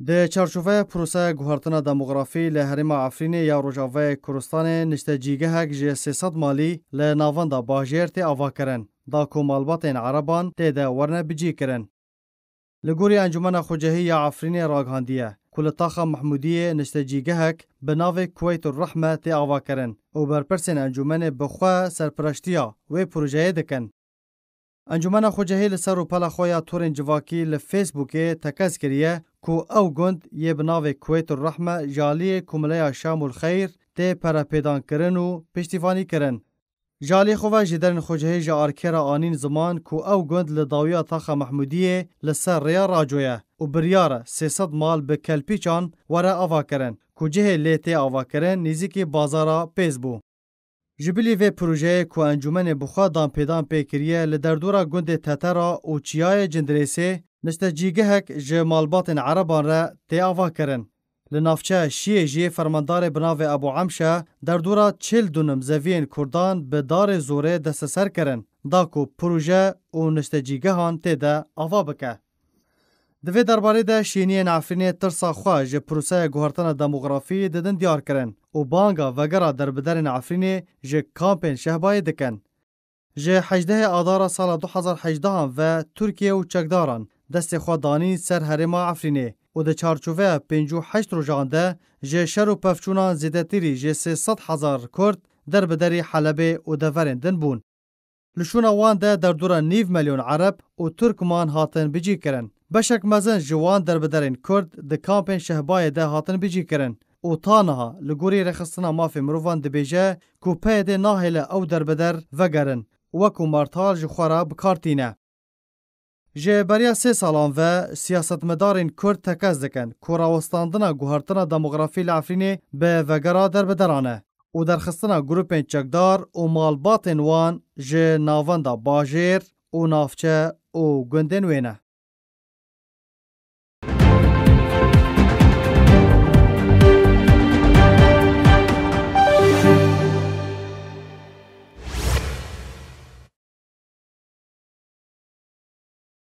د چارچوبه پروسه گوهرتنا دموغرافی لهرما عفرین یا روجاوه کردستان نشتجیگهک جه 300 مالی لناواندا باجیر تی آوا کرن دا کومالباتین عربان تی ده ورنه بجی کرن. لگوری انجمن خوجهی یا عفرین راگهاندیه کلتاخا محمودیه نشتجیگهک به ناو کویت الرحمه تی آوا کرن و برپرسین انجمن بخواه سرپرشتیا و پروژه دکن. انجمن خوجهی لسر و پلا خویا تورن جواکی لفیسبوک تکز کریه کو او گند یه بناو کویت الرحمه جالی کمله شام الخیر تی پرا پیدان کرن و پشتیفانی کرن. جالی خواه جدرن خوجهی جا آرکیرا آنین زمان کو او گند لداویا تاخا محمودیه لسر ریا راجویه و بریاره 300 مال به کلپیچان وره آوا کرن کو جه لیتی آوا کرن نیزی بازارا پیز بو. جبلی و پروژه کو انجمن بخوا دان پیدان پیکریه لدردورا گند تترا و چیای جندریسه نشتجیگهک جمالبات عربان را تی آوا کرن. لنافچه شیه جی فرماندار بناو ابو عمشه در دورا 40 دونم زوین کردان به دار زوره دست سر کرن دا کو پروژه و نشتجیگهان تی ده آوا بکه. دوی درباره ده شینی نعفرین ترسا خواه جه پروسه گوهرتن دموغرافی ددن دیار کرن و بانگا وگرا در بدر نعفرین جه کامپین شهبای دکن. جه 18 آدار سال 2018 و ترکیه و چکداران دست خواه دانی سر هرما عفرینه و ده چارچوه 58 روزانده جه شر و پفچونان زیده تیری جه 300,000 کرد در بدری حلبه و دورن دن بون. لشون وان ده در دورا 9 میلیون عرب و ترکمان هاتن بجی کرن. بشک مزن جوان در بدرین کرد ده کامپین شهبای ده هاتن بجی کرن. و تانها لگوری رخصتنا مافی مروفان ده بیجه کو پیده ناهل او در بدر وگرن وکو مرتال جخورا بکارتینه. جه بریا 3 سالان و سیاستمدارین کرد تکز دکن که راوستاندنا گوهرتنا دموغرافی لعفرینه به وگرا در بدرانه و درخستنا گروپین چکدار و مالباتین وان جه ناواندا باجیر و نافچه و گندن وینه.